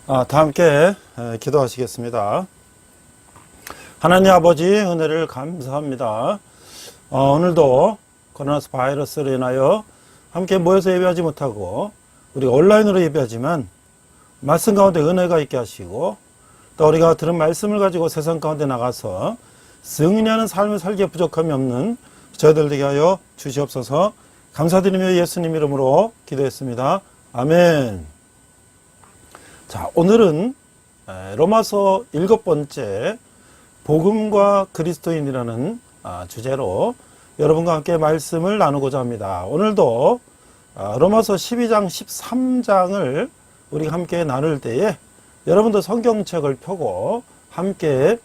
다 함께 기도하시겠습니다. 하나님 아버지 은혜를 감사합니다. 오늘도 코로나 바이러스로 인하여 함께 모여서 예배하지 못하고 우리가 온라인으로 예배하지만 말씀 가운데 은혜가 있게 하시고 또 우리가 들은 말씀을 가지고 세상 가운데 나가서 승리하는 삶을 살기에 부족함이 없는 저희들 되게 하여 주시옵소서. 감사드리며 예수님 이름으로 기도했습니다. 아멘. 자, 오늘은 로마서 7번째 복음과 그리스도인이라는 주제로 여러분과 함께 말씀을 나누고자 합니다. 오늘도 로마서 12장 13장을 우리가 함께 나눌 때에 여러분도 성경책을 펴고 함께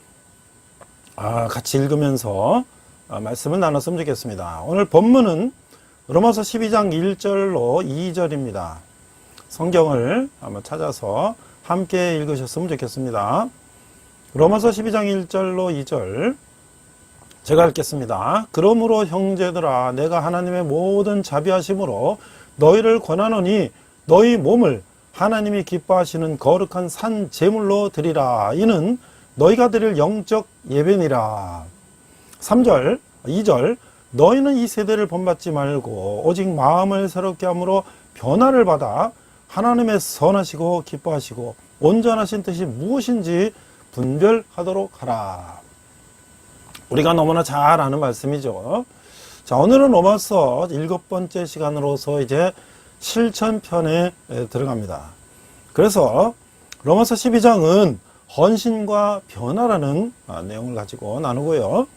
같이 읽으면서 말씀을 나눴으면 좋겠습니다. 오늘 본문은 로마서 12장 1절로 2절입니다. 성경을 한번 찾아서 함께 읽으셨으면 좋겠습니다. 로마서 12장 1절로 2절 제가 읽겠습니다. 그러므로 형제들아 내가 하나님의 모든 자비하심으로 너희를 권하노니 너희 몸을 하나님이 기뻐하시는 거룩한 산 제물로 드리라. 이는 너희가 드릴 영적 예배니라. 3절 2절 너희는 이 세대를 본받지 말고 오직 마음을 새롭게 함으로 변화를 받아 하나님의 선하시고 기뻐하시고 온전하신 뜻이 무엇인지 분별하도록 하라. 우리가 너무나 잘 아는 말씀이죠. 자, 오늘은 로마서 7번째 시간으로서 이제 실천편에 들어갑니다. 그래서 로마서 12장은 헌신과 변화라는 내용을 가지고 나누고요.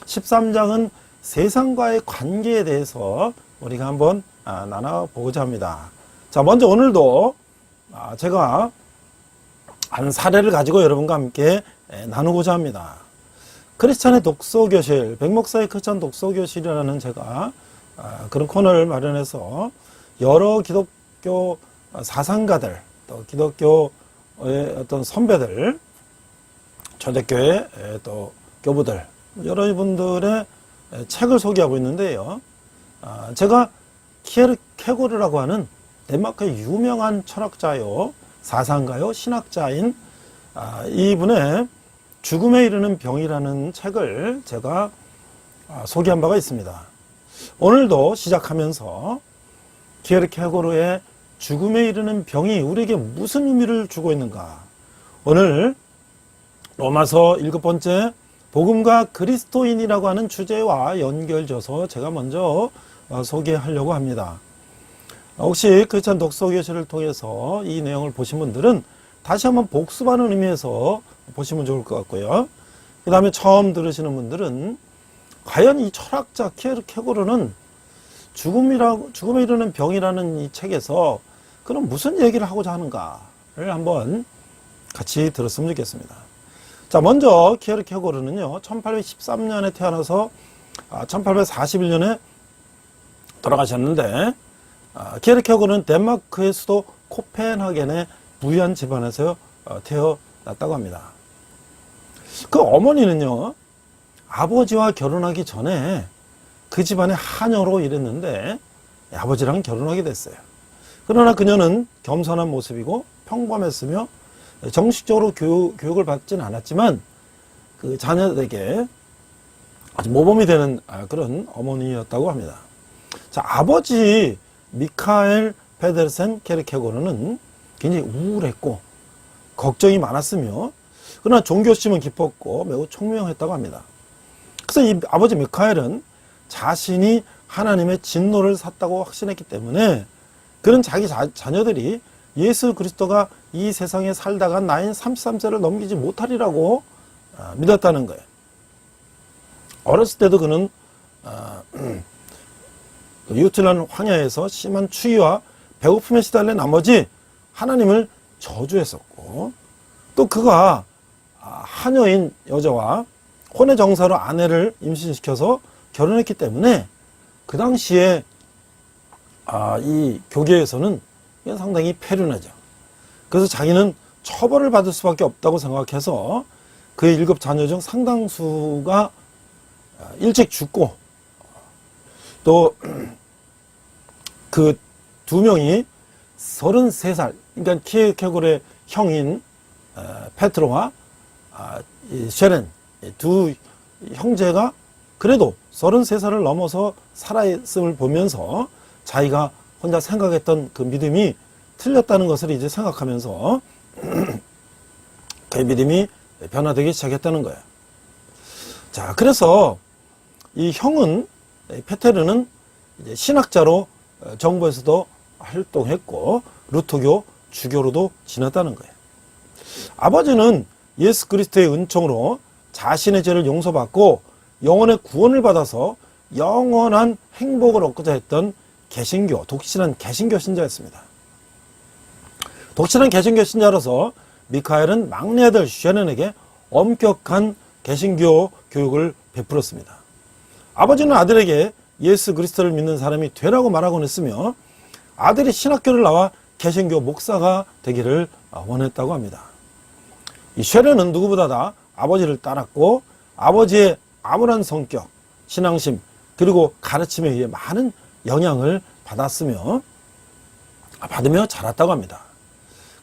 13장은 세상과의 관계에 대해서 우리가 한번 나눠보고자 합니다. 자, 먼저 오늘도 제가 한 사례를 가지고 여러분과 함께 나누고자 합니다. 크리스찬의 독서교실, 백목사의 크리스찬 독서교실이라는 제가 그런 코너를 마련해서 여러 기독교 사상가들, 또 기독교의 어떤 선배들, 초대교회 또 교부들, 여러분들의 책을 소개하고 있는데요. 제가 키에르케고르라고 하는 덴마크의 유명한 철학자요, 사상가요, 신학자인 이분의 죽음에 이르는 병이라는 책을 제가 소개한 바가 있습니다. 오늘도 시작하면서 키에르케고르의 죽음에 이르는 병이 우리에게 무슨 의미를 주고 있는가? 오늘 로마서 7번째 복음과 그리스도인이라고 하는 주제와 연결져서 제가 먼저 소개하려고 합니다. 혹시 크리스찬 독서교실을 통해서 이 내용을 보신 분들은 다시 한번 복습하는 의미에서 보시면 좋을 것 같고요. 그 다음에 처음 들으시는 분들은 과연 이 철학자 키에르케고르는 죽음에 이르는 병이라는 이 책에서 그럼 무슨 얘기를 하고자 하는가를 한번 같이 들었으면 좋겠습니다. 자, 먼저 키에르케고르는요 1813년에 태어나서 1841년에 돌아가셨는데 키에르케고르는 덴마크의 수도 코펜하겐의 부유한 집안에서 태어났다고 합니다. 그 어머니는요 아버지와 결혼하기 전에 그 집안의 하녀로 일했는데 아버지랑 결혼하게 됐어요. 그러나 그녀는 겸손한 모습이고 평범했으며 정식적으로 교육을 받지는 않았지만 그 자녀들에게 아주 모범이 되는 그런 어머니였다고 합니다. 자, 아버지 미카엘 페데르센 키에르케고르는 굉장히 우울했고 걱정이 많았으며 그러나 종교심은 깊었고 매우 총명했다고 합니다. 그래서 이 아버지 미카엘은 자신이 하나님의 진노를 샀다고 확신했기 때문에 그는 자기 자녀들이 예수 그리스도가 이 세상에 살다가 나이인 33세를 넘기지 못하리라고 믿었다는 거예요. 어렸을 때도 그는 유틀란 황야에서 심한 추위와 배고픔에 시달린 나머지 하나님을 저주했었고 또 그가 하녀인 여자와 혼의 정사로 아내를 임신시켜서 결혼했기 때문에 그 당시에 이 교계에서는 상당히 폐륜하죠. 그래서 자기는 처벌을 받을 수밖에 없다고 생각해서 그의 7 자녀 중 상당수가 일찍 죽고 또 그 2명이 33살, 그러니까 키에르케고르의 형인 페트로와 이 쉐렌 두 형제가 그래도 33살을 넘어서 살아있음을 보면서 자기가 혼자 생각했던 그 믿음이 틀렸다는 것을 이제 생각하면서 그 믿음이 변화되기 시작했다는 거예요. 자, 그래서 이 형은, 페테르는 이제 신학자로 정부에서도 활동했고 루터교 주교로도 지냈다는 거예요. 아버지는 예수 그리스도의 은총으로 자신의 죄를 용서받고 영혼의 구원을 받아서 영원한 행복을 얻고자 했던 개신교, 독실한 개신교 신자였습니다. 독실한 개신교 신자로서 미카엘은 막내 아들 쉐렌에게 엄격한 개신교 교육을 베풀었습니다. 아버지는 아들에게 예수 그리스도를 믿는 사람이 되라고 말하곤 했으며 아들이 신학교를 나와 개신교 목사가 되기를 원했다고 합니다. 이 쉐렌은 누구보다 다 아버지를 따랐고 아버지의 암울한 성격, 신앙심, 그리고 가르침에 의해 많은 영향을 받으며 자랐다고 합니다.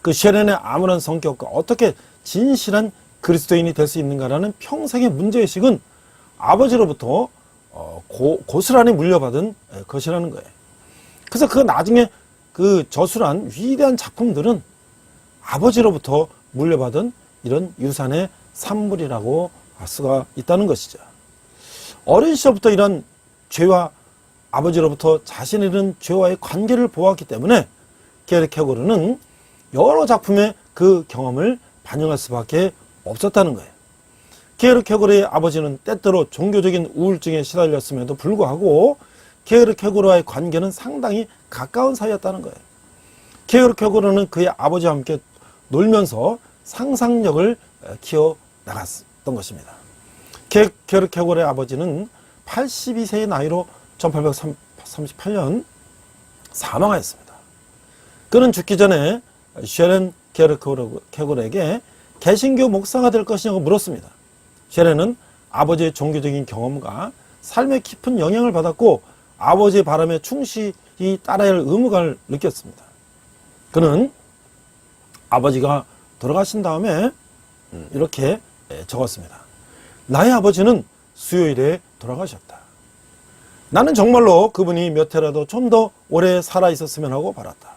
그 쉐렌의 암울한 성격과 어떻게 진실한 그리스도인이 될 수 있는가라는 평생의 문제의식은 아버지로부터 고스란히 물려받은 것이라는 거예요. 그래서 그 나중에 그 저술한 위대한 작품들은 아버지로부터 물려받은 이런 유산의 산물이라고 할 수가 있다는 것이죠. 어린 시절부터 이런 죄와 아버지로부터 자신이 이런 죄와의 관계를 보았기 때문에 키에르케고르는 여러 작품에 그 경험을 반영할 수밖에 없었다는 거예요. 키에르케고르의 아버지는 때때로 종교적인 우울증에 시달렸음에도 불구하고 키에르케고르와의 관계는 상당히 가까운 사이였다는 거예요. 키에르케고르는 그의 아버지와 함께 놀면서 상상력을 키워나갔던 것입니다. 키에르케고르의 아버지는 82세의 나이로 1838년 사망하였습니다. 그는 죽기 전에 쉐렌 키에르케고르에게 개신교 목사가 될 것이냐고 물었습니다. 쉐렌은 아버지의 종교적인 경험과 삶의 깊은 영향을 받았고 아버지의 바람에 충실히 따라야 할 의무감을 느꼈습니다. 그는 아버지가 돌아가신 다음에 이렇게 적었습니다. 나의 아버지는 수요일에 돌아가셨다. 나는 정말로 그분이 몇 해라도 좀 더 오래 살아 있었으면 하고 바랐다.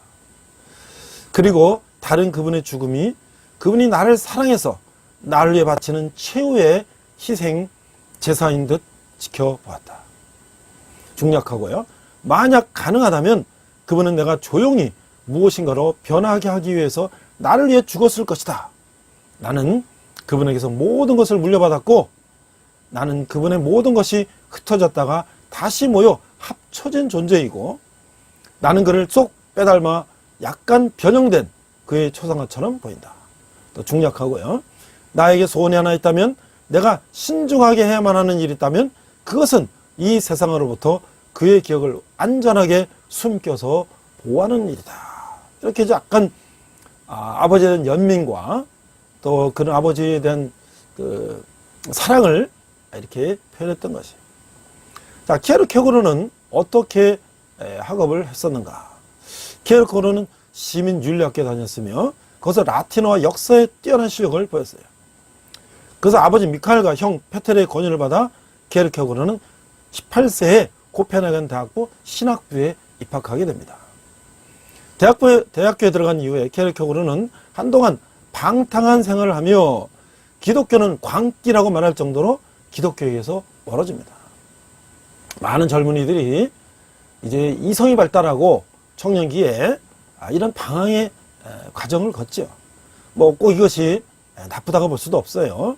그리고 다른 그분의 죽음이 그분이 나를 사랑해서 나를 위해 바치는 최후의 희생 제사인 듯 지켜보았다. 중략하고요. 만약 가능하다면 그분은 내가 조용히 무엇인가로 변하게 하기 위해서 나를 위해 죽었을 것이다. 나는 그분에게서 모든 것을 물려받았고 나는 그분의 모든 것이 흩어졌다가 다시 모여 합쳐진 존재이고 나는 그를 쏙 빼닮아 약간 변형된 그의 초상화처럼 보인다. 또 중략하고요. 나에게 소원이 하나 있다면 내가 신중하게 해야만 하는 일이 있다면 그것은 이 세상으로부터 그의 기억을 안전하게 숨겨서 보호하는 일이다. 이렇게 약간 아버지에 대한 연민과 또 그런 아버지에 대한 그 사랑을 이렇게 표현했던 것이. 자, 키에르케고르는 어떻게 학업을 했었는가? 키에르케고르는 시민윤리학교에 다녔으며 거기서 라틴어와 역사에 뛰어난 실력을 보였어요. 그래서 아버지 미카엘과 형 페테르의 권유를 받아 키에르케고르는 18세에 코펜하겐 대학부 신학부에 입학하게 됩니다. 대학교에 들어간 이후에 키에르케고르는 한동안 방탕한 생활을 하며 기독교는 광기라고 말할 정도로 기독교에게서 멀어집니다. 많은 젊은이들이 이제 이성이 발달하고 청년기에 이런 방황의 과정을 걷죠. 뭐 꼭 이것이 나쁘다고 볼 수도 없어요.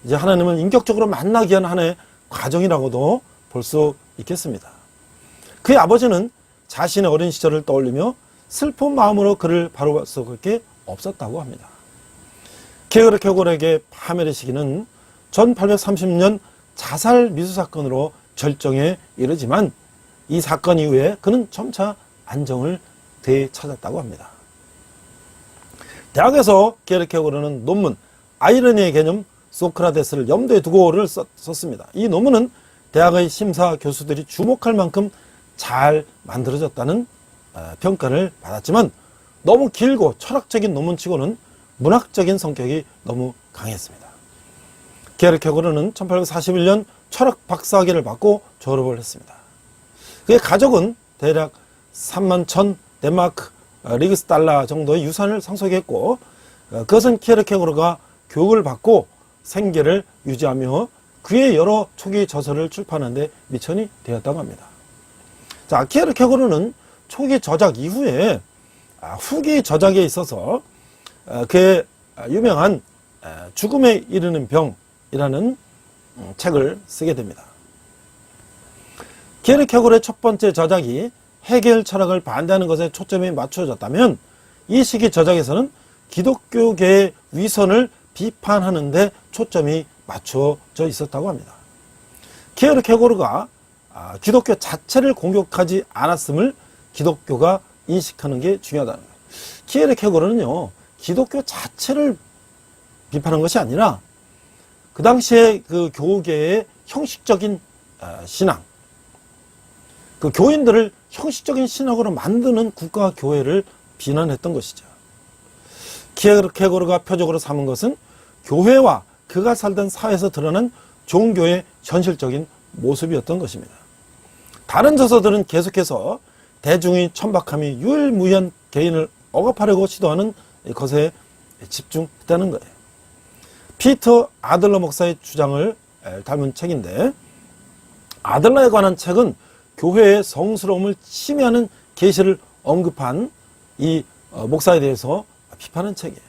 이제 하나님을 인격적으로 만나기 위한 하나의 과정이라고도 볼 수 있겠습니다. 그의 아버지는 자신의 어린 시절을 떠올리며 슬픈 마음으로 그를 바라볼 수밖에 없었다고 합니다. 키에르케고르에게 파멸의 시기는 1830년 자살 미수 사건으로 절정에 이르지만 이 사건 이후에 그는 점차 안정을 되찾았다고 합니다. 대학에서 키에르케고르는 논문 아이러니의 개념 소크라테스를 염두에 두고를 썼습니다. 이 논문은 대학의 심사 교수들이 주목할 만큼 잘 만들어졌다는 평가를 받았지만 너무 길고 철학적인 논문치고는 문학적인 성격이 너무 강했습니다. 게르케고르는 1841년 철학 박사학위를 받고 졸업을 했습니다. 그의 가족은 대략 31,000 덴마크 리그스달러 정도의 유산을 상속했고, 그것은 게르케고르가 교육을 받고 생계를 유지하며 그의 여러 초기 저서를 출판하는 데 미천이 되었다고 합니다. 자, 게르케고르는 초기 저작 이후에 후기 저작에 있어서 그의 유명한 죽음에 이르는 병이라는 책을 쓰게 됩니다. 게르케고르의 첫 번째 저작이 해겔 철학을 반대하는 것에 초점이 맞춰졌다면, 이 시기 저작에서는 기독교계의 위선을 비판하는 데 초점이 맞춰져 있었다고 합니다. 게르케고르가 기독교 자체를 공격하지 않았음을 기독교가 인식하는 게 중요하다는 거예요. 게르케고르는요, 기독교 자체를 비판한 것이 아니라 그 당시에 그 교계의 형식적인 신앙, 그 교인들을 형식적인 신학으로 만드는 국가 교회를 비난했던 것이죠. 게르케고르가 표적으로 삼은 것은 교회와 그가 살던 사회에서 드러난 종교의 현실적인 모습이었던 것입니다. 다른 저서들은 계속해서 대중의 천박함이 유일무이한 개인을 억압하려고 시도하는 것에 집중했다는 거예요. 피터 아들러 목사의 주장을 담은 책인데, 아들러에 관한 책은 교회의 성스러움을 침해하는 계시를 언급한 이 목사에 대해서 비판한 책이에요.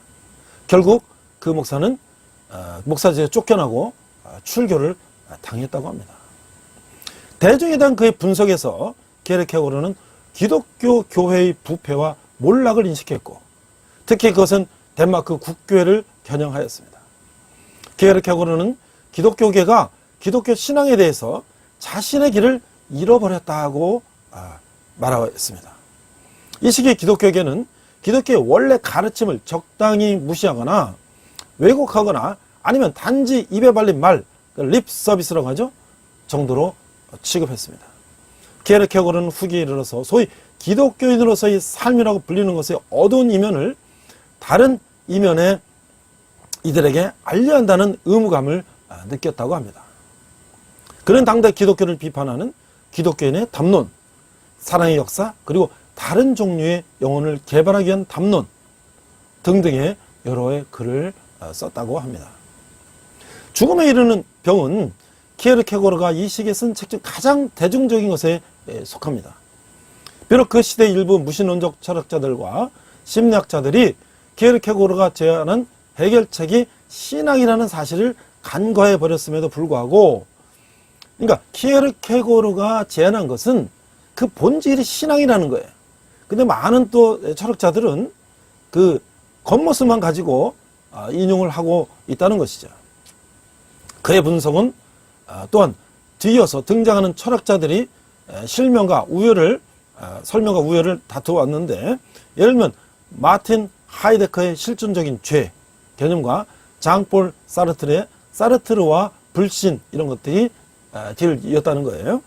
결국 그 목사는 목사직에 쫓겨나고 출교를 당했다고 합니다. 대중에 대한 그의 분석에서 게르케고르는 기독교 교회의 부패와 몰락을 인식했고, 특히 그것은 덴마크 국교회를 겨냥하였습니다. 게르케고르는 기독교계가 기독교 신앙에 대해서 자신의 길을 잃어버렸다고 말하였습니다. 이 시기의 기독교계는 기독교의 원래 가르침을 적당히 무시하거나 왜곡하거나 아니면 단지 입에 발린 말, 립 서비스라고 하죠, 정도로 취급했습니다. 게르케고르는 후기에 이르러서 소위 기독교인으로서의 삶이라고 불리는 것의 어두운 이면을 다른 이면에 이들에게 알려야 한다는 의무감을 느꼈다고 합니다. 그는 당대 기독교를 비판하는 기독교인의 담론, 사랑의 역사, 그리고 다른 종류의 영혼을 개발하기 위한 담론 등등의 여러의 글을 썼다고 합니다. 죽음에 이르는 병은 게르케고르가 이 시기에 쓴 책 중 가장 대중적인 것에 속합니다. 비록 그 시대 일부 무신론적 철학자들과 심리학자들이 게르케고르가 제안한 해결책이 신앙이라는 사실을 간과해 버렸음에도 불구하고, 그러니까 게르케고르가 제안한 것은 그 본질이 신앙이라는 거예요. 근데 많은 또 철학자들은 그 겉모습만 가지고 인용을 하고 있다는 것이죠. 그의 분석은 또한 뒤이어서 등장하는 철학자들이 설명과 우열을 다투었는데, 예를 들면 마틴 하이데커의 실존적인 죄 개념과 장폴 사르트르의 사르트르와 불신, 이런 것들이 뒤이었다는 거예요.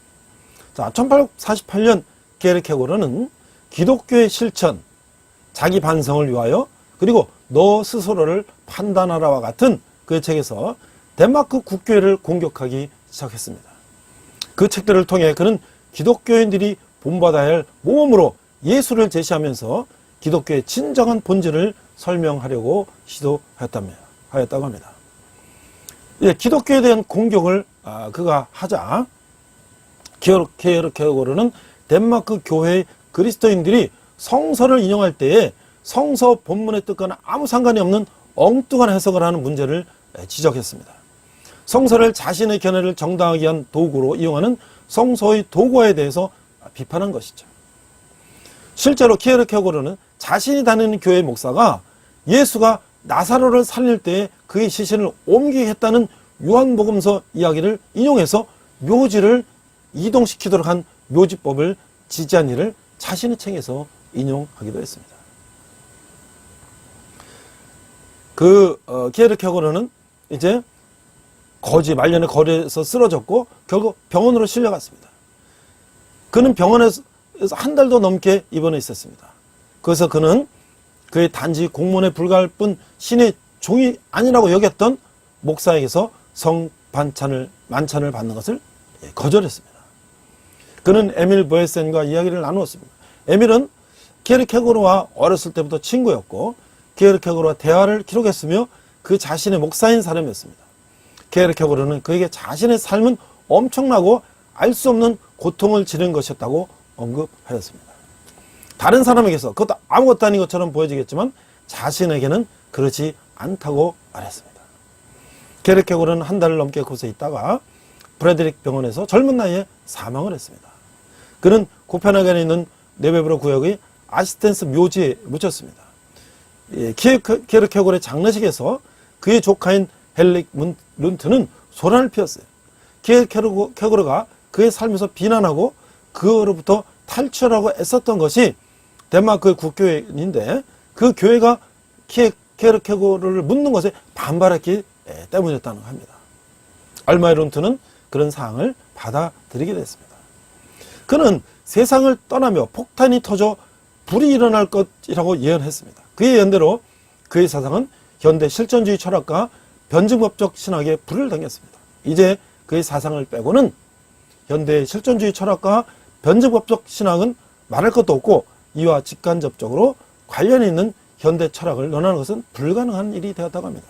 자, 1848년 게르케고르는 기독교의 실천, 자기 반성을 위하여, 그리고 너 스스로를 판단하라와 같은 그의 책에서 덴마크 국교회를 공격하기 시작했습니다. 그 책들을 통해 그는 기독교인들이 본받아야 할 모범으로 예수를 제시하면서 기독교의 진정한 본질을 설명하려고 시도하였다고 합니다. 기독교에 대한 공격을 그가 하자 게르케고르는 덴마크 교회의 그리스도인들이 성서를 인용할 때에 성서 본문의 뜻과는 아무 상관이 없는 엉뚱한 해석을 하는 문제를 지적했습니다. 성서를 자신의 견해를 정당하기 위한 도구로 이용하는 성서의 도구화에 대해서 비판한 것이죠. 실제로 게르케고르는 자신이 다니는 교회 목사가 예수가 나사로를 살릴 때에 그의 시신을 옮기게 했다는 요한복음서 이야기를 인용해서 묘지를 이동시키도록 한 묘지법을 지지한 일을 자신의 책에서 인용하기도 했습니다. 게르케고르는 이제 말년에 거리에서 쓰러졌고 결국 병원으로 실려갔습니다. 그는 병원에서 한 달도 넘게 입원해 있었습니다. 그래서 그는 그의 단지 공무원에 불과할 뿐 신의 종이 아니라고 여겼던 목사에게서 만찬을 받는 것을 거절했습니다. 그는 에밀 보에센과 이야기를 나누었습니다. 에밀은 키에르케고르와 어렸을 때부터 친구였고 키에르케고르와 대화를 기록했으며 그 자신의 목사인 사람이었습니다. 키에르케고르는 그에게 자신의 삶은 엄청나고 알 수 없는 고통을 지른 것이었다고 언급하였습니다. 다른 사람에게서 그것도 아무것도 아닌 것처럼 보여지겠지만 자신에게는 그렇지 않다고 말했습니다. 키에르케고르는 한 달을 넘게 곳에 있다가 브레드릭 병원에서 젊은 나이에 사망을 했습니다. 그는 코펜하겐에 있는 네베브로 구역의 아시텐스 묘지에 묻혔습니다. 키에르케고르의 장례식에서 그의 조카인 헬릭 룬트는 소란을 피웠어요. 키에르케고르가 그의 삶에서 비난하고 그로부터 탈출하고 애썼던 것이 덴마크의 국교회인데 그 교회가 키에르케고르를 묻는 것에 반발했기 때문이었다고 합니다. 얼마 후 룬트는 그런 사항을 받아들이게 됐습니다. 그는 세상을 떠나며 폭탄이 터져 불이 일어날 것이라고 예언했습니다. 그의 예언대로 그의 사상은 현대 실존주의 철학과 변증법적 신학에 불을 당겼습니다. 이제 그의 사상을 빼고는 현대 실존주의 철학과 변증법적 신학은 말할 것도 없고 이와 직간접적으로 관련이 있는 현대 철학을 논하는 것은 불가능한 일이 되었다고 합니다.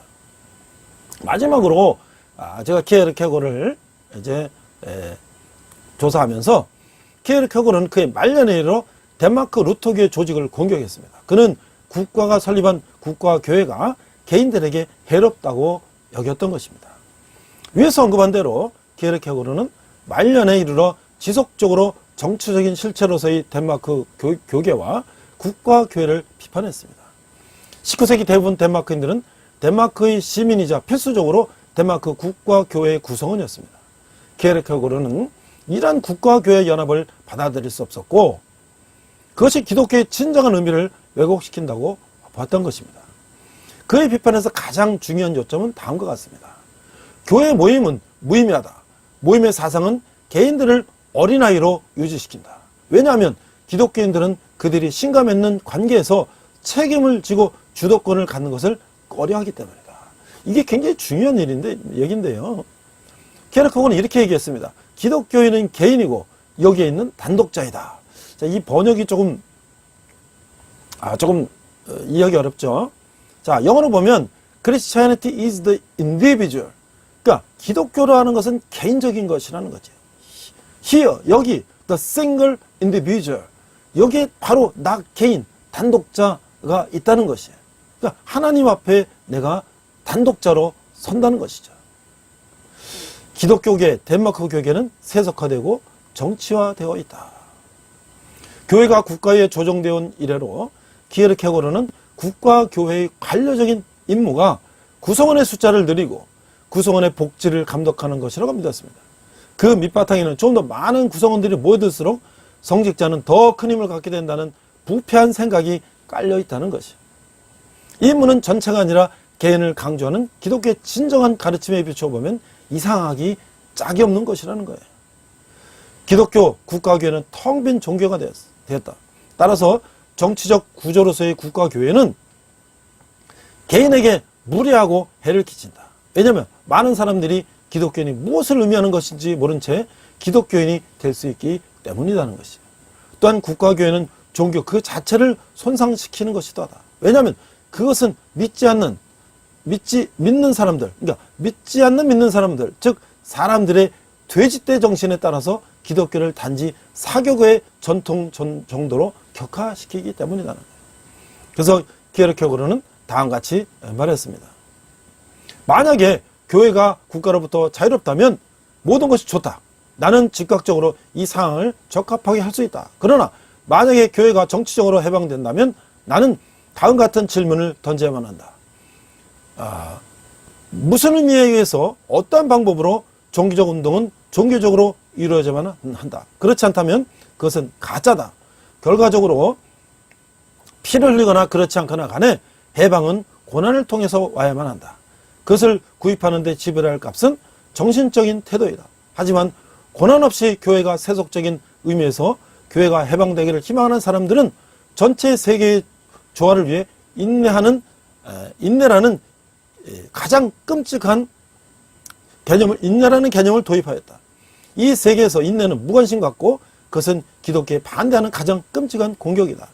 마지막으로 제가 키에르케고르를 이제 조사하면서 키에르케고르는 그의 말년에 이르러 덴마크 루터교회 조직을 공격했습니다. 그는 국가가 설립한 국가교회가 개인들에게 해롭다고 여겼던 것입니다. 위에서 언급한 대로 키에르케고르는 말년에 이르러 지속적으로 정치적인 실체로서의 덴마크 교계와 국가교회를 비판했습니다. 19세기 대부분 덴마크인들은 덴마크의 시민이자 필수적으로 덴마크 국가교회의 구성원이었습니다. 키에르케고르는 이러한 국가교회 연합을 받아들일 수 없었고 그것이 기독교의 진정한 의미를 왜곡시킨다고 봤던 것입니다. 그의 비판에서 가장 중요한 요점은 다음과 같습니다. 교회 모임은 무의미하다. 모임의 사상은 개인들을 어린아이로 유지시킨다. 왜냐하면 기독교인들은 그들이 신과 맺는 관계에서 책임을 지고 주도권을 갖는 것을 꺼려하기 때문이다. 이게 굉장히 중요한 얘기인데요. 키에르케고르는 이렇게 얘기했습니다. 기독교인은 개인이고 여기에 있는 단독자이다. 자, 이 번역이 조금 이해하기 어렵죠. 자, 영어로 보면 Christianity is the individual. 그러니까 기독교로 하는 것은 개인적인 것이라는 거죠. Here, 여기 the single individual. 여기에 바로 나 개인, 단독자가 있다는 것이에요. 그러니까 하나님 앞에 내가 단독자로 선다는 것이죠. 기독교계, 덴마크 교계는 세속화되고 정치화되어 있다. 교회가 국가에 조정되어 온 이래로 키에르케고르는 국가교회의 관료적인 임무가 구성원의 숫자를 늘리고 구성원의 복지를 감독하는 것이라고 믿었습니다. 그 밑바탕에는 좀 더 많은 구성원들이 모여들수록 성직자는 더 큰 힘을 갖게 된다는 부패한 생각이 깔려 있다는 것이에요. 이 임무는 전체가 아니라 개인을 강조하는 기독교의 진정한 가르침에 비춰보면 이상하기 짝이 없는 것이라는 거예요. 기독교 국가교회는 텅 빈 종교가 되었다. 따라서 정치적 구조로서의 국가교회는 개인에게 무례하고 해를 끼친다. 왜냐하면 많은 사람들이 기독교인이 무엇을 의미하는 것인지 모른 채 기독교인이 될 수 있기 때문이라는 것이에요. 또한 국가교회는 종교 그 자체를 손상시키는 것이다. 왜냐하면 그것은 믿는 사람들, 그러니까 믿지 않는 믿는 사람들, 즉 사람들의 돼지떼 정신에 따라서 기독교를 단지 사교의 전통 정도로 격화시키기 때문이라는 거예요. 그래서 키에르케고르는 다음과 같이 말했습니다. 만약에 교회가 국가로부터 자유롭다면 모든 것이 좋다. 나는 즉각적으로 이 상황을 적합하게 할 수 있다. 그러나 만약에 교회가 정치적으로 해방된다면 나는 다음 같은 질문을 던져야만 한다. 무슨 의미에 의해서 어떠한 방법으로 종교적 운동은 종교적으로 이루어져야만 한다. 그렇지 않다면 그것은 가짜다. 결과적으로 피를 흘리거나 그렇지 않거나 간에 해방은 고난을 통해서 와야만 한다. 그것을 구입하는 데 지불할 값은 정신적인 태도이다. 하지만 고난 없이 교회가 세속적인 의미에서 교회가 해방되기를 희망하는 사람들은 전체 세계의 조화를 위해 인내라는 가장 끔찍한 인내라는 개념을 도입하였다. 이 세계에서 인내는 무관심 같고 그것은 기독교에 반대하는 가장 끔찍한 공격이다.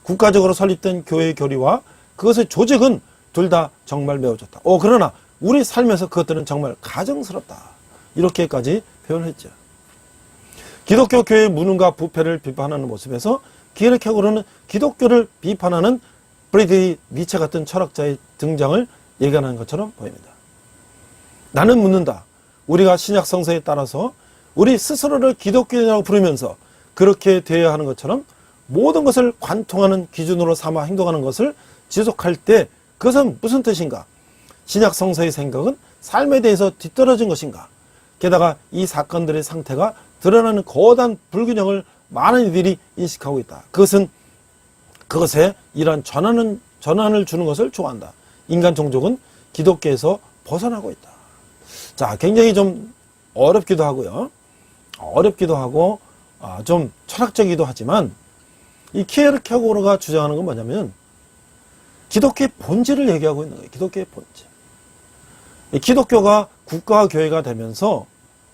국가적으로 설립된 교회의 교리와 그것의 조직은 둘 다 정말 매우 좋다. 그러나 우리 삶에서 그것들은 정말 가정스럽다. 이렇게까지 표현했죠. 기독교 교회의 무능과 부패를 비판하는 모습에서 키에르케고르는 기독교를 비판하는 프리드리히 니체 같은 철학자의 등장을 예견하는 것처럼 보입니다. 나는 묻는다. 우리가 신약 성서에 따라서 우리 스스로를 기독교인이라고 부르면서 그렇게 되어야 하는 것처럼 모든 것을 관통하는 기준으로 삼아 행동하는 것을 지속할 때 그것은 무슨 뜻인가? 신약 성서의 생각은 삶에 대해서 뒤떨어진 것인가? 게다가 이 사건들의 상태가 드러나는 거대한 불균형을 많은 이들이 인식하고 있다. 그것에 이러한 전환을 주는 것을 좋아한다. 인간 종족은 기독교에서 벗어나고 있다. 자, 굉장히 좀 어렵기도 하고요. 좀 철학적이기도 하지만 이 키에르케고르가 주장하는 건 뭐냐면 기독교의 본질을 얘기하고 있는 거예요. 기독교의 본질. 이 기독교가 국가와 교회가 되면서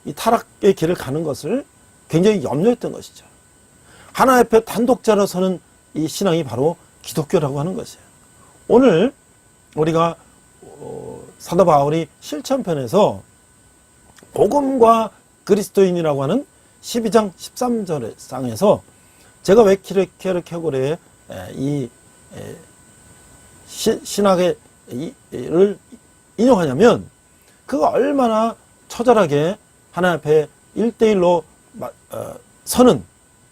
이 타락의 길을 가는 것을 굉장히 염려했던 것이죠. 하나 옆에 단독자로 서는 이 신앙이 바로 기독교라고 하는 것이에요. 오늘 우리가 사도 바울이 실천편에서 복음과 그리스도인이라고 하는 12장 13절의 쌍에서 제가 왜 키에르케고르의 이 신학을 인용하냐면 그가 얼마나 처절하게 하나님 앞에 1대1로 서는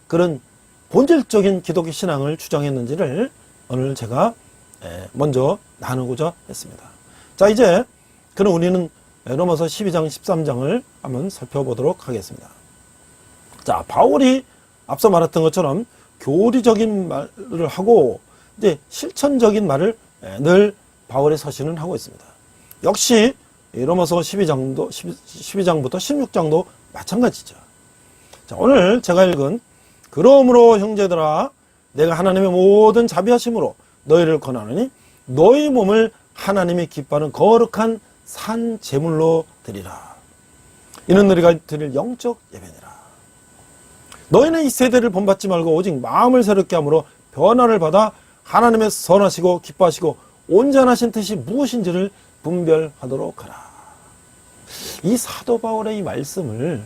그런 본질적인 기독교 신앙을 주장했는지를 오늘 제가 먼저 나누고자 했습니다. 자, 이제 그럼 우리는 로마서 12장 13장을 한번 살펴보도록 하겠습니다. 자, 바울이 앞서 말했던 것처럼 교리적인 말을 하고 이제 실천적인 말을 늘 바울의 서신은 하고 있습니다. 역시 로마서 12장부터 16장도 마찬가지죠. 자, 오늘 제가 읽은 그러므로 형제들아 내가 하나님의 모든 자비하심으로 너희를 권하노니 너희 몸을 하나님이 기뻐하는 거룩한 산 제물로 드리라. 이는 너희가 드릴 영적 예배니라. 너희는 이 세대를 본받지 말고 오직 마음을 새롭게 함으로 변화를 받아 하나님의 선하시고 기뻐하시고 온전하신 뜻이 무엇인지를 분별하도록 하라. 이 사도 바울의 이 말씀을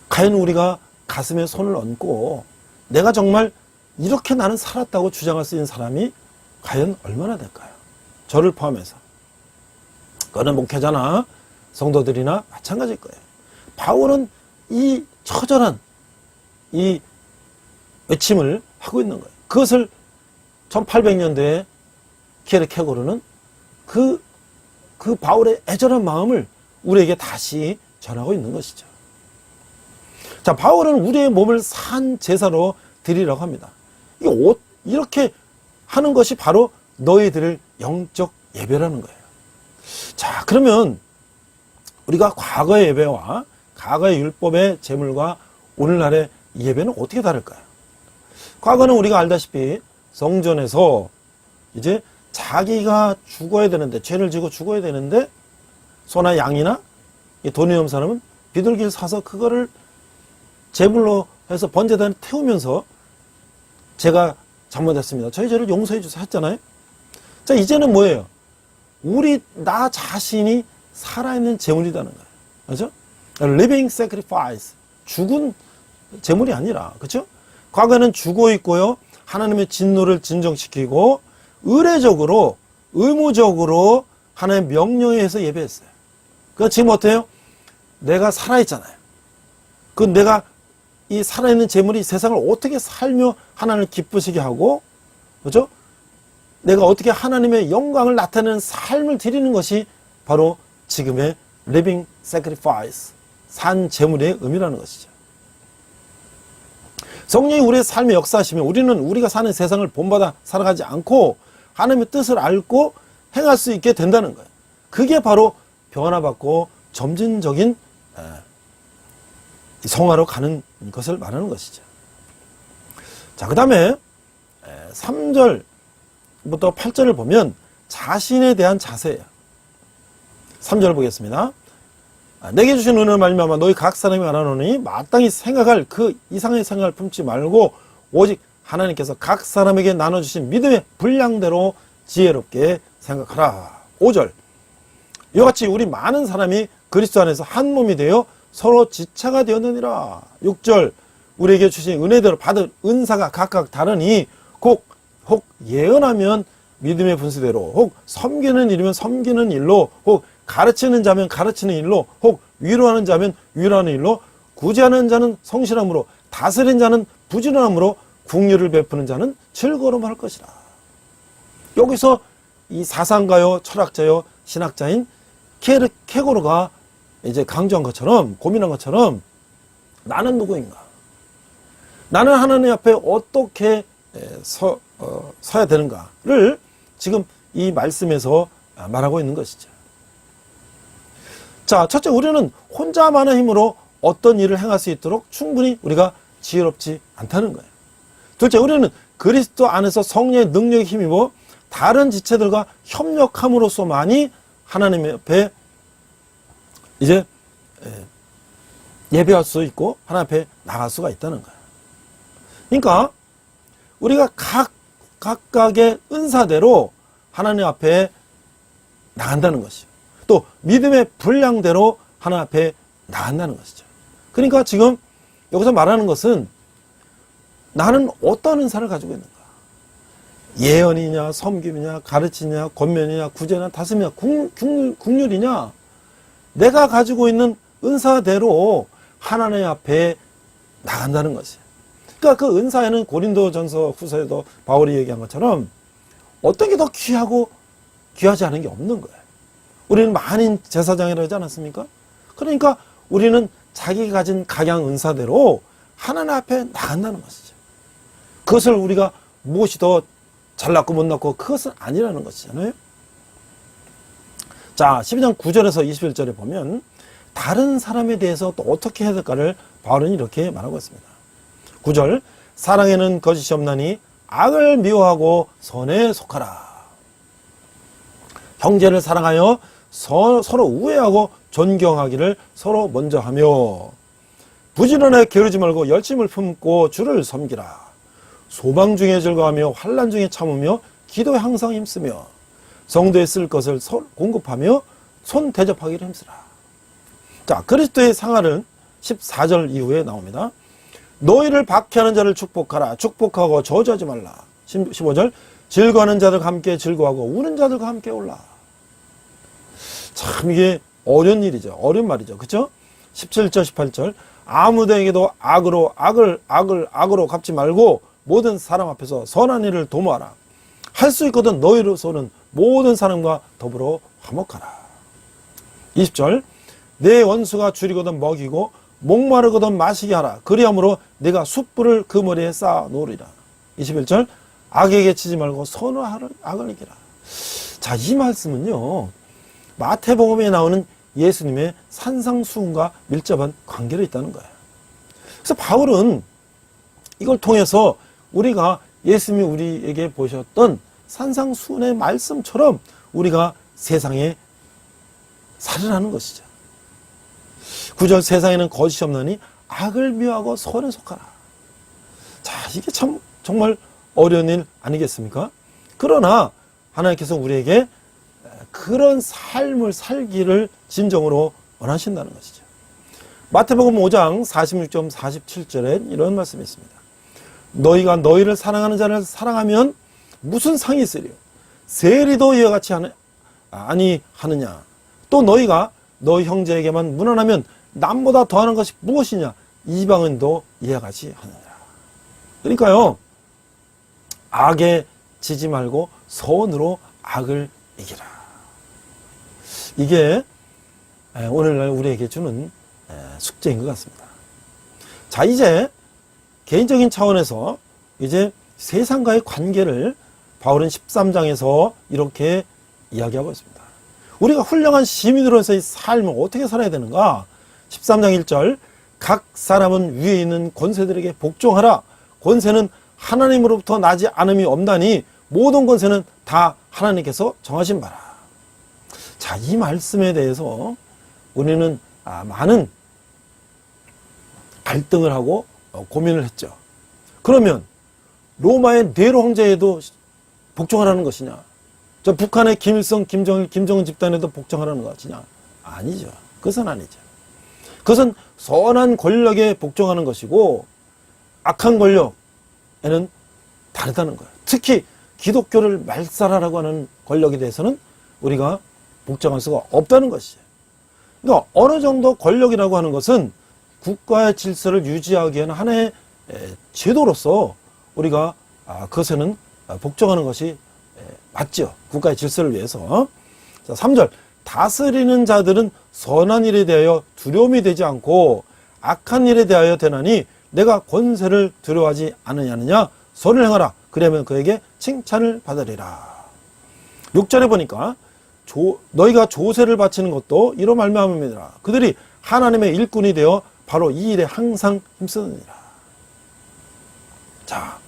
과연 우리가 가슴에 손을 얹고 내가 정말 이렇게 나는 살았다고 주장할 수 있는 사람이 과연 얼마나 될까요? 저를 포함해서. 그거는 목회자나 성도들이나 마찬가지일 거예요. 바울은 이 처절한 이 외침을 하고 있는 거예요. 그것을 1800년대에 키에르케고르는 그 바울의 애절한 마음을 우리에게 다시 전하고 있는 것이죠. 자, 바울은 우리의 몸을 산 제사로 드리라고 합니다. 이렇게 하는 것이 바로 너희들을 영적 예배라는 거예요. 자, 그러면 우리가 과거의 예배와 과거의 율법의 제물과 오늘날의 예배는 어떻게 다를까요? 과거는 우리가 알다시피 성전에서 이제 자기가 죽어야 되는데, 죄를 지고 죽어야 되는데 소나 양이나 돈이 없는 사람은 비둘기를 사서 그거를 제물로 해서 번제단에 태우면서 제가 잘못했습니다, 저희 죄를 용서해 주세요 했잖아요. 자, 이제는 뭐예요? 나 자신이 살아있는 제물이라는 거예요. 그렇죠? living sacrifice. 죽은 제물이 아니라, 그렇죠? 과거에는 죽어 있고요, 하나님의 진노를 진정시키고 의례적으로, 의무적으로 하나님의 명령에 의해서 예배했어요. 그러니까 지금 어때요? 내가 살아있잖아요. 내가 이 살아있는 제물이 세상을 어떻게 살며 하나님을 기쁘시게 하고, 그렇죠? 내가 어떻게 하나님의 영광을 나타내는 삶을 드리는 것이 바로 지금의 living sacrifice, 산 제물의 의미라는 것이죠. 성령이 우리의 삶에 역사하시면 우리는 우리가 사는 세상을 본받아 살아가지 않고 하나님의 뜻을 알고 행할 수 있게 된다는 거예요. 그게 바로 변화받고 점진적인 성화로 가는 것을 말하는 것이죠. 자, 그 다음에 3절 3절부터 8절을 보면 자신에 대한 자세예요. 3절 보겠습니다. 내게 주신 은혜를 말미암아 너희 각 사람이 말하노니 마땅히 생각할 그 이상의 생각을 품지 말고 오직 하나님께서 각 사람에게 나눠주신 믿음의 분량대로 지혜롭게 생각하라. 5절 이와 같이 우리 많은 사람이 그리스도 안에서 한 몸이 되어 서로 지체가 되었느니라. 6절 우리에게 주신 은혜대로 받은 은사가 각각 다르니 혹 예언하면 믿음의 분수대로, 혹 섬기는 일이면 섬기는 일로, 혹 가르치는 자면 가르치는 일로, 혹 위로하는 자면 위로하는 일로, 구제하는 자는 성실함으로, 다스린 자는 부지런함으로, 긍휼을 베푸는 자는 즐거움을 할 것이라. 여기서 이 사상가요, 철학자요, 신학자인 케고르가 이제 강조한 것처럼, 고민한 것처럼 나는 누구인가? 나는 하나님 앞에 어떻게 서야 되는가를 지금 이 말씀에서 말하고 있는 것이죠. 자, 첫째, 우리는 혼자만의 힘으로 어떤 일을 행할 수 있도록 충분히 우리가 지혜롭지 않다는 거예요. 둘째, 우리는 그리스도 안에서 성령의 능력에 힘입어 다른 지체들과 협력함으로써만이 하나님 앞에 이제 예배할 수 있고 하나님 앞에 나갈 수가 있다는 거예요. 그러니까 우리가 각각의 은사대로 하나님 앞에 나간다는 것이죠. 또 믿음의 분량대로 하나님 앞에 나간다는 것이죠. 그러니까 지금 여기서 말하는 것은 나는 어떤 은사를 가지고 있는가? 예언이냐, 섬김이냐, 가르치냐, 권면이냐, 구제냐, 다스리냐, 긍휼이냐? 내가 가지고 있는 은사대로 하나님 앞에 나간다는 것이에요. 그러니까 그 은사에는 고린도전서 후서에도 바울이 얘기한 것처럼 어떤 게 더 귀하고 귀하지 않은 게 없는 거예요. 우리는 만인 제사장이라고 하지 않았습니까? 그러니까 우리는 자기가 가진 각양 은사대로 하나님 앞에 나간다는 것이죠. 그것을 우리가 무엇이 더 잘났고 못났고 그것은 아니라는 것이잖아요. 자, 12장 9절에서 21절에 보면 다른 사람에 대해서 또 어떻게 해야 될까를 바울은 이렇게 말하고 있습니다. 9절 사랑에는 거짓이 없나니 악을 미워하고 선에 속하라. 형제를 사랑하여 서로 우애하고 존경하기를 서로 먼저 하며 부지런하게 게으르지 말고 열심을 품고 주를 섬기라. 소망 중에 즐거워하며 환난 중에 참으며 기도에 항상 힘쓰며 성도에 쓸 것을 공급하며 손 대접하기를 힘쓰라. 자, 그리스도의 상하는 14절 이후에 나옵니다. 너희를 박해하는 자를 축복하라. 축복하고 저주하지 말라. 15절 즐거워하는 자들과 함께 즐거워하고 우는 자들과 함께 올라. 참 이게 어려운 일이죠. 어려운 말이죠. 그렇죠? 17절 18절 아무데에게도 악으로 갚지 말고 모든 사람 앞에서 선한 일을 도모하라. 할 수 있거든 너희로서는 모든 사람과 더불어 화목하라. 20절 내 원수가 줄이거든 먹이고 목마르거든 마시게 하라. 그리함으로 내가 숯불을 그 머리에 쌓아 놓으리라. 21절 악에게 치지 말고 선한 악을 이기라. 자, 이 말씀은요 마태복음에 나오는 예수님의 산상수훈과 밀접한 관계가 있다는 거예요. 그래서 바울은 이걸 통해서 우리가 예수님이 우리에게 보셨던 산상수훈의 말씀처럼 우리가 세상에 살아나는 것이죠. 9절 세상에는 거짓이 없나니 악을 미워하고 선에 속하라. 자, 이게 참 정말 어려운 일 아니겠습니까? 그러나 하나님께서 우리에게 그런 삶을 살기를 진정으로 원하신다는 것이죠. 마태복음 5장 46절 47절에 이런 말씀이 있습니다. 너희가 너희를 사랑하는 자를 사랑하면 무슨 상이 있으리요? 세리도 이와 같이 아니하느냐? 또 너희가 너희 형제에게만 문안하면 남보다 더하는 것이 무엇이냐? 이방인도 이와 같이 하느니라. 그러니까요, 악에 지지 말고 선으로 악을 이기라. 이게 오늘날 우리에게 주는 숙제인 것 같습니다. 자, 이제 개인적인 차원에서 이제 세상과의 관계를 바울은 13장에서 이렇게 이야기하고 있습니다. 우리가 훌륭한 시민으로서의 삶을 어떻게 살아야 되는가? 13장 1절 각 사람은 위에 있는 권세들에게 복종하라. 권세는 하나님으로부터 나지 않음이 없나니 모든 권세는 다 하나님께서 정하신 바라. 자, 이 말씀에 대해서 우리는 많은 갈등을 하고 고민을 했죠. 그러면 로마의 네로 황제에도 복종하라는 것이냐? 저 북한의 김일성, 김정일, 김정은 집단에도 복종하라는 것이냐? 아니죠. 그것은 아니죠. 그것은 선한 권력에 복종하는 것이고 악한 권력에는 다르다는 거예요. 특히 기독교를 말살하라고 하는 권력에 대해서는 우리가 복종할 수가 없다는 것이에요. 그러니까 어느 정도 권력이라고 하는 것은 국가의 질서를 유지하기 위한 하나의 제도로서 우리가 그것에는 복종하는 것이 맞죠. 국가의 질서를 위해서. 자, 3절. 다스리는 자들은 선한 일에 대하여 두려움이 되지 않고 악한 일에 대하여 되나니 내가 권세를 두려워하지 않으냐느냐. 선을 행하라. 그러면 그에게 칭찬을 받으리라. 6절에 보니까 너희가 조세를 바치는 것도 이로 말미암음이니라. 그들이 하나님의 일꾼이 되어 바로 이 일에 항상 힘쓰느니라. 자,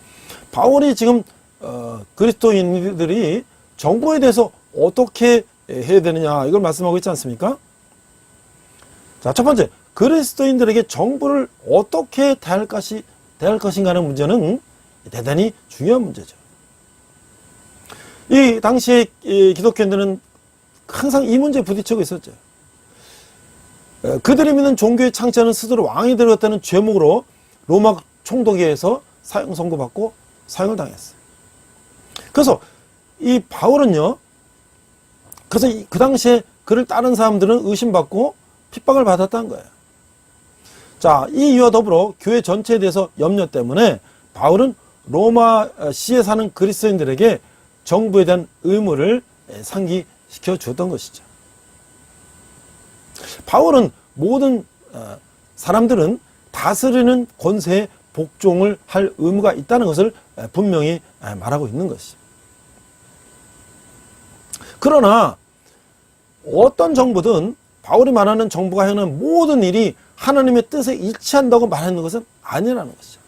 바울이 지금 그리스도인들이 정부에 대해서 어떻게 해야 되느냐 이걸 말씀하고 있지 않습니까? 자, 첫 번째, 그리스도인들에게 정부를 어떻게 대할 것인가 하는 문제는 대단히 중요한 문제죠. 이 당시에 기독교인들은 항상 이 문제에 부딪히고 있었죠. 그들이 믿는 종교의 창시자는 스스로 왕이 되었다는 죄목으로 로마 총독에서 사형 선고받고 사형을 당했어요. 그래서 이 바울은요, 그래서 그 당시에 그를 따른 사람들은 의심받고 핍박을 받았다는 거예요. 자, 이 이유와 더불어 교회 전체에 대해서 염려 때문에 바울은 로마시에 사는 그리스도인들에게 정부에 대한 의무를 상기시켜 주었던 것이죠. 바울은 모든 사람들은 다스리는 권세에 복종을 할 의무가 있다는 것을 분명히 말하고 있는 것이죠. 그러나 어떤 정부든 바울이 말하는 정부가 하는 모든 일이 하나님의 뜻에 일치한다고 말하는 것은 아니라는 것이죠.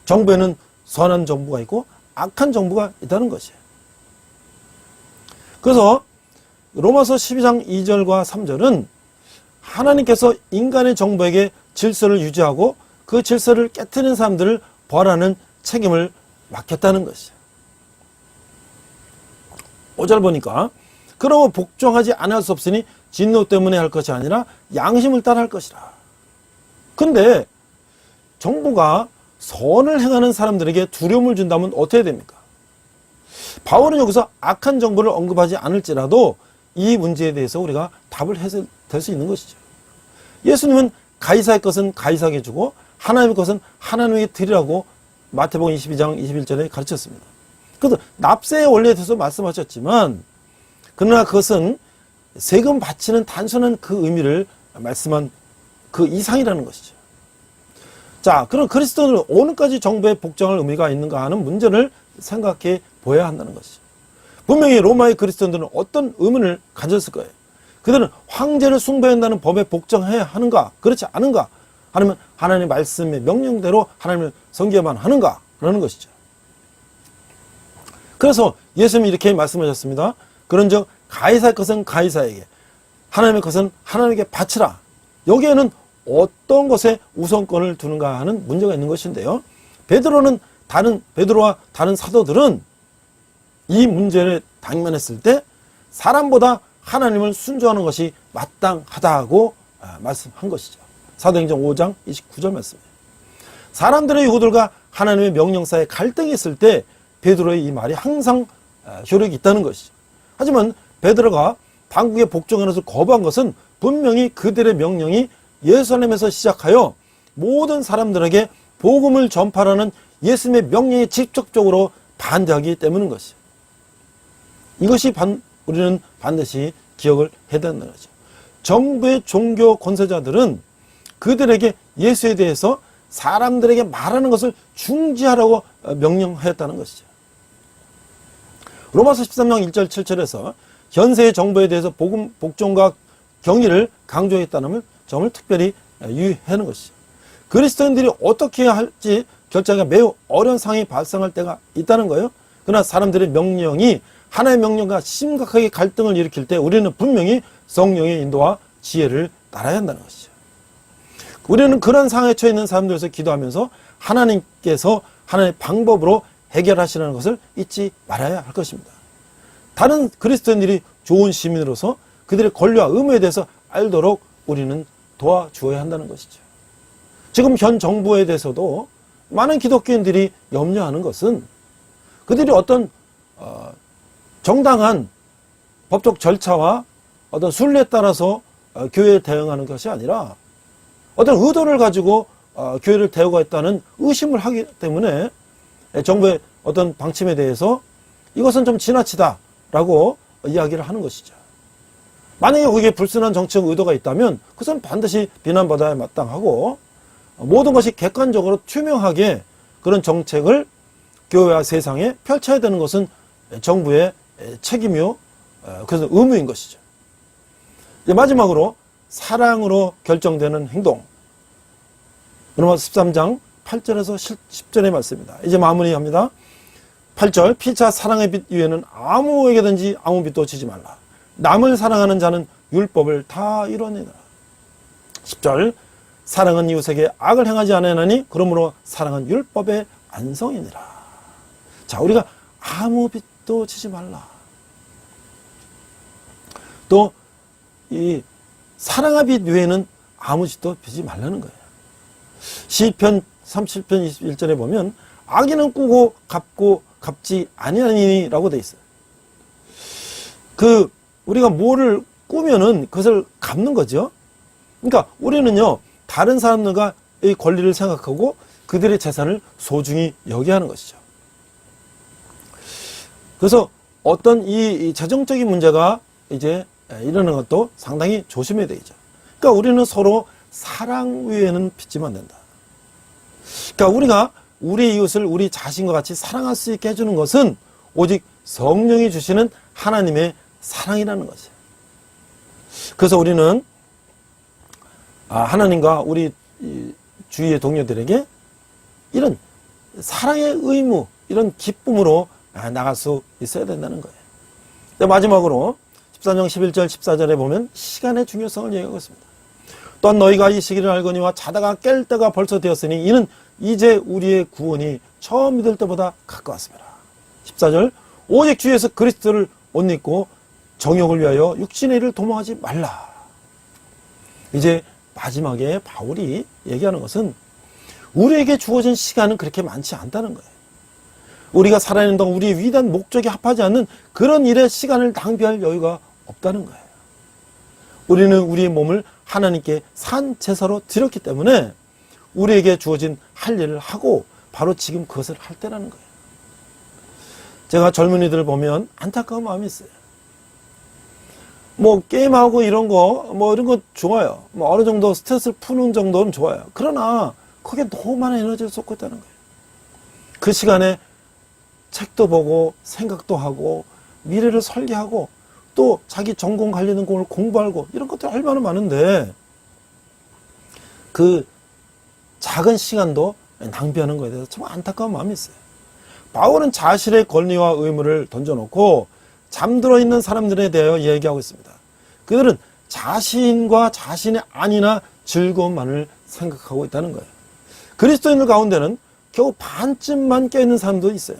정부에는 선한 정부가 있고 악한 정부가 있다는 것이에요. 그래서 로마서 12장 2절과 3절은 하나님께서 인간의 정부에게 질서를 유지하고 그 질서를 깨트리는 사람들을 벌하는 책임을 맡겼다는 것이죠. 5절 보니까 그러므로 복종하지 않을 수 없으니 진노 때문에 할 것이 아니라 양심을 따라 할 것이라. 근데 정부가 선을 행하는 사람들에게 두려움을 준다면 어떻게 됩니까? 바울은 여기서 악한 정부를 언급하지 않을지라도 이 문제에 대해서 우리가 답을 해서 될 수 있는 것이죠. 예수님은 가이사의 것은 가이사에게 주고 하나님의 것은 하나님에게 드리라고 마태복음 22장 21절에 가르쳤습니다. 그래서 납세의 원리에 대해서 말씀하셨지만 그러나 그것은 세금 바치는 단순한 그 의미를 말씀한 그 이상이라는 것이죠. 자, 그럼 그리스도는 어느까지 정부에 복종할 의미가 있는가 하는 문제를 생각해 보아야 한다는 것이죠. 분명히 로마의 그리스도인들은 어떤 의문을 가졌을 거예요. 그들은 황제를 숭배한다는 법에 복종해야 하는가, 그렇지 않은가, 아니면 하나님의 말씀의 명령대로 하나님을 섬겨야만 하는가 라는 것이죠. 그래서 예수님이 이렇게 말씀하셨습니다. 그런즉 가이사의 것은 가이사에게, 하나님의 것은 하나님에게 바치라. 여기에는 어떤 것에 우선권을 두는가 하는 문제가 있는 것인데요. 베드로와 다른 사도들은 이 문제를 당면했을 때 사람보다 하나님을 순종하는 것이 마땅하다고 말씀한 것이죠. 사도행전 5장 29절 말씀이에요. 사람들의 요구들과 하나님의 명령사에 갈등이 있을 때 베드로의 이 말이 항상 효력이 있다는 것이죠. 하지만 베드로가 당국에 복종하는 것을 거부한 것은 분명히 그들의 명령이 예루살렘에서 시작하여 모든 사람들에게 복음을 전파하는 예수님의 명령에 직접적으로 반대하기 때문인 것이죠. 이것이 우리는 반드시 기억을 해야 된다는 거죠. 정부의 종교 권세자들은 그들에게 예수에 대해서 사람들에게 말하는 것을 중지하라고 명령하였다는 것이죠. 로마서 13장 1절 7절에서 현세의 정부에 대해서 복종과 경의를 강조했다는 점을 특별히 유의하는 것이죠. 그리스도인들이 어떻게 해야 할지 결정하기가 매우 어려운 상황이 발생할 때가 있다는 거예요. 그러나 사람들의 명령이 하나의 명령과 심각하게 갈등을 일으킬 때 우리는 분명히 성령의 인도와 지혜를 따라야 한다는 것이죠. 우리는 그런 상황에 처해 있는 사람들에서 기도하면서 하나님께서 하나님의 방법으로 해결하시라는 것을 잊지 말아야 할 것입니다. 다른 그리스도인들이 좋은 시민으로서 그들의 권리와 의무에 대해서 알도록 우리는 도와주어야 한다는 것이죠. 지금 현 정부에 대해서도 많은 기독교인들이 염려하는 것은 그들이 어떤 정당한 법적 절차와 어떤 순리에 따라서 교회에 대응하는 것이 아니라 어떤 의도를 가지고 교회를 대우가 있다는 의심을 하기 때문에 정부의 어떤 방침에 대해서 이것은 좀 지나치다라고 이야기를 하는 것이죠. 만약에 거기에 불순한 정치적 의도가 있다면 그것은 반드시 비난받아야 마땅하고 모든 것이 객관적으로 투명하게 그런 정책을 교회와 세상에 펼쳐야 되는 것은 정부의 책임이요, 그래서 의무인 것이죠. 마지막으로 사랑으로 결정되는 행동. 로마서 13장 8절에서 10절의 말씀입니다. 이제 마무리합니다. 8절, 피차 사랑의 빛 위에는 아무에게든지 아무 빛도 지지 말라. 남을 사랑하는 자는 율법을 다 이루느니라. 10절, 사랑은 이웃에게 악을 행하지 않으나니 그러므로 사랑은 율법의 안성이니라. 자, 우리가 아무 빛도 지지 말라. 또 이 사랑의 빛 외에는 아무 짓도 비지 말라는 거예요. 시편 37편 21절에 보면 악인은 꾸고 갚지 아니하니라고 돼 있어요. 우리가 뭐를 꾸면은 그것을 갚는 거죠. 그러니까 우리는요, 다른 사람들과 이 권리를 생각하고 그들의 재산을 소중히 여겨야 하는 것이죠. 그래서 어떤 이 재정적인 문제가 이제 이러는 것도 상당히 조심해야 되죠. 그러니까 우리는 서로 사랑 위에는 빚지면 안 된다. 그러니까 우리가 우리 이웃을 우리 자신과 같이 사랑할 수 있게 해주는 것은 오직 성령이 주시는 하나님의 사랑이라는 거죠. 그래서 우리는 하나님과 우리 주위의 동료들에게 이런 사랑의 의무, 이런 기쁨으로 나갈 수 있어야 된다는 거예요. 마지막으로 14장 11절 14절에 보면 시간의 중요성을 얘기하고 있습니다. 또한 너희가 이 시기를 알거니와 자다가 깰 때가 벌써 되었으니 이는 이제 우리의 구원이 처음 믿을 때보다 가까웠습니다. 14절, 오직 주 예수 그리스도를 옷 입고 정욕을 위하여 육신의 일을 도모하지 말라. 이제 마지막에 바울이 얘기하는 것은 우리에게 주어진 시간은 그렇게 많지 않다는 거예요. 우리가 살아있는 동안 우리의 위대한 목적에 합하지 않는 그런 일에 시간을 낭비할 여유가 없다는 거예요. 우리는 우리의 몸을 하나님께 산 제사로 드렸기 때문에 우리에게 주어진 할 일을 하고 바로 지금 그것을 할 때라는 거예요. 제가 젊은이들을 보면 안타까운 마음이 있어요. 게임하고 이런 거 좋아요. 어느 정도 스트레스를 푸는 정도는 좋아요. 그러나 거기에 너무 많은 에너지를 쏟고 있다는 거예요. 그 시간에 책도 보고 생각도 하고 미래를 설계하고 또 자기 전공 관련된 걸 공부하고 이런 것들 얼마나 많은데 그 작은 시간도 낭비하는 것에 대해서 참 안타까운 마음이 있어요. 바울은 자신의 권리와 의무를 던져놓고 잠들어 있는 사람들에 대하여 얘기하고 있습니다. 그들은 자신과 자신의 안위나 즐거움만을 생각하고 있다는 거예요. 그리스도인들 가운데는 겨우 반쯤만 깨어있는 사람도 있어요.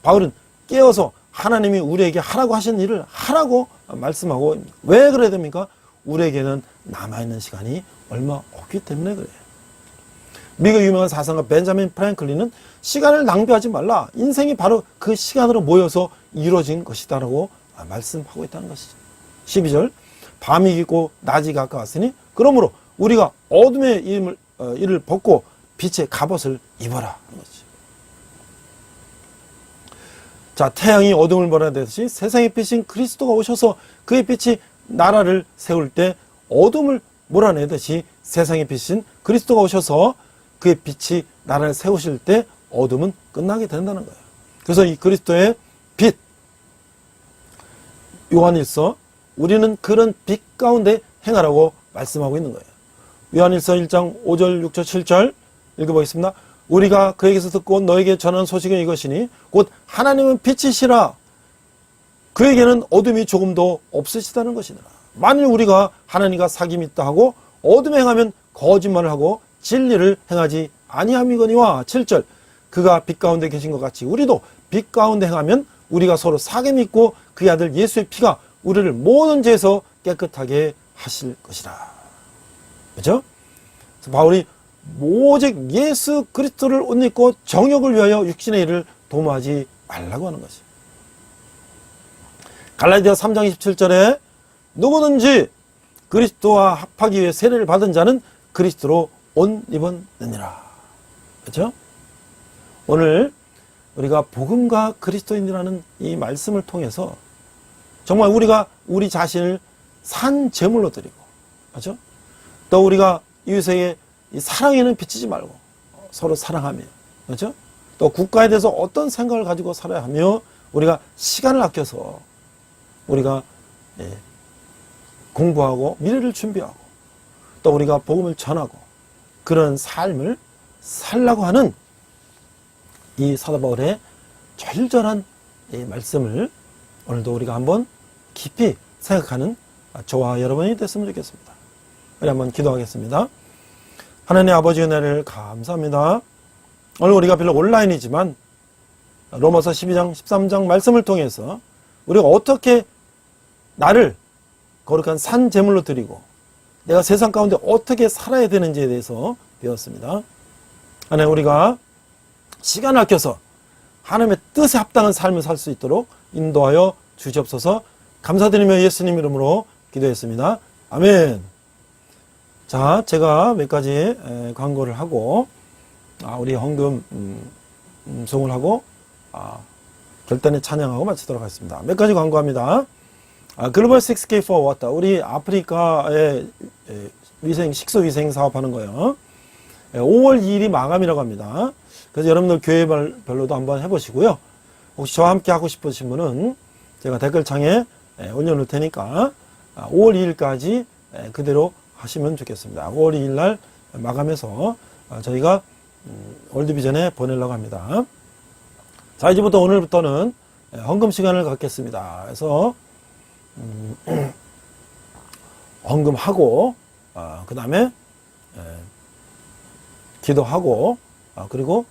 바울은 깨어서 하나님이 우리에게 하라고 하신 일을 하라고 말씀하고 있습니다. 왜 그래야 됩니까? 우리에게는 남아있는 시간이 얼마 없기 때문에 그래요. 미국 유명한 사상가 벤자민 프랭클린은 시간을 낭비하지 말라. 인생이 바로 그 시간으로 모여서 이루어진 것이다 라고 말씀하고 있다는 것이죠. 12절, 밤이 깊고 낮이 가까웠으니 그러므로 우리가 어둠의 이를 벗고 빛의 갑옷을 입어라 하는 것이죠. 자, 태양이 어둠을 몰아내듯이 세상의 빛인 그리스도가 오셔서 그의 빛이 나라를 세울 때 어둠을 몰아내듯이 세상의 빛인 그리스도가 오셔서 그의 빛이 나라를 세우실 때 어둠은 끝나게 된다는 거예요. 그래서 이 그리스도의 빛, 요한일서, 우리는 그런 빛 가운데 행하라고 말씀하고 있는 거예요. 요한일서 1장 5절, 6절, 7절 읽어보겠습니다. 우리가 그에게서 듣고 너에게 전하는 소식은 이것이니 곧 하나님은 빛이시라 그에게는 어둠이 조금도 없으시다는 것이니라. 만일 우리가 하나님과 사귐이 있다 하고 어둠에 행하면 거짓말을 하고 진리를 행하지 아니함이거니와 7절 그가 빛 가운데 계신 것 같이 우리도 빛 가운데 행하면 우리가 서로 사귐이 있고 그의 아들 예수의 피가 우리를 모든 죄에서 깨끗하게 하실 것이라. 그렇죠? 바울이 오직 예수 그리스도를 옷 입고 정욕을 위하여 육신의 일을 도모하지 말라고 하는 것이. 갈라디아 3장 27절에 누구든지 그리스도와 합하기 위해 세례를 받은 자는 그리스도로 옷 입었느니라. 그렇죠? 오늘 우리가 복음과 그리스도인이라는 이 말씀을 통해서 정말 우리가 우리 자신을 산 제물로 드리고, 그렇죠? 또 우리가 이웃에게 이 사랑에는 비치지 말고 서로 사랑하며, 그렇죠? 또 국가에 대해서 어떤 생각을 가지고 살아야 하며 우리가 시간을 아껴서 우리가 공부하고 미래를 준비하고 또 우리가 복음을 전하고 그런 삶을 살라고 하는 이 사도 바울의 절절한 이 말씀을 오늘도 우리가 한번 깊이 생각하는 저와 여러분이 됐으면 좋겠습니다. 우리 한번 기도하겠습니다. 하나님 아버지의 은혜를 감사합니다. 오늘 우리가 비록 온라인이지만 로마서 12장 13장 말씀을 통해서 우리가 어떻게 나를 거룩한 산 제물로 드리고 내가 세상 가운데 어떻게 살아야 되는지에 대해서 배웠습니다. 하나님 우리가 시간을 아껴서 하나님의 뜻에 합당한 삶을 살 수 있도록 인도하여 주시옵소서. 감사드리며 예수님 이름으로 기도했습니다. 아멘. 자, 제가 몇 가지 광고를 하고 우리 헌금 송을 하고 결단의 찬양하고 마치도록 하겠습니다. 몇 가지 광고합니다. 글로벌 6K for Water, 우리 아프리카의 위생, 식수 위생 사업하는 거예요. 5월 2일이 마감이라고 합니다. 그래서 여러분들 교회별로도 한번 해보시고요. 혹시 저와 함께 하고 싶으신 분은 제가 댓글창에 올려놓을 테니까 5월 2일까지 그대로 하시면 좋겠습니다. 5월 2일 날 마감해서 저희가 월드비전에 보내려고 합니다. 자, 이제부터 오늘부터는 헌금 시간을 갖겠습니다. 그래서 헌금하고 그 다음에 기도하고 그리고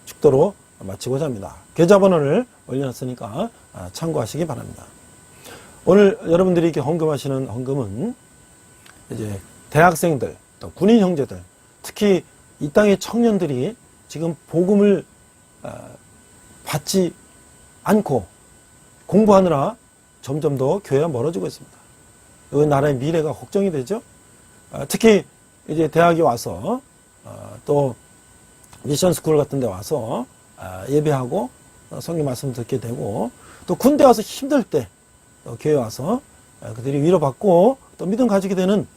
축도로 마치고자 합니다. 계좌번호를 올려놨으니까 참고하시기 바랍니다. 오늘 여러분들이 이렇게 헌금하시는 헌금은 이제 대학생들, 또 군인 형제들, 특히 이 땅의 청년들이 지금 복음을 받지 않고 공부하느라 점점 더 교회가 멀어지고 있습니다. 이 나라의 미래가 걱정이 되죠. 특히 이제 대학에 와서 또 미션 스쿨 같은 데 와서 예배하고 성경 말씀 듣게 되고 또 군대 와서 힘들 때 교회 와서 그들이 위로받고 또 믿음 가지게 되는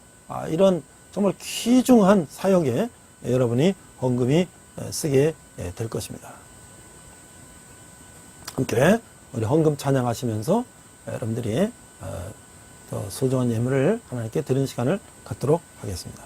이런 정말 귀중한 사역에 여러분이 헌금이 쓰게 될 것입니다. 함께 우리 헌금 찬양하시면서 여러분들이 더 소중한 예물을 하나님께 드리는 시간을 갖도록 하겠습니다.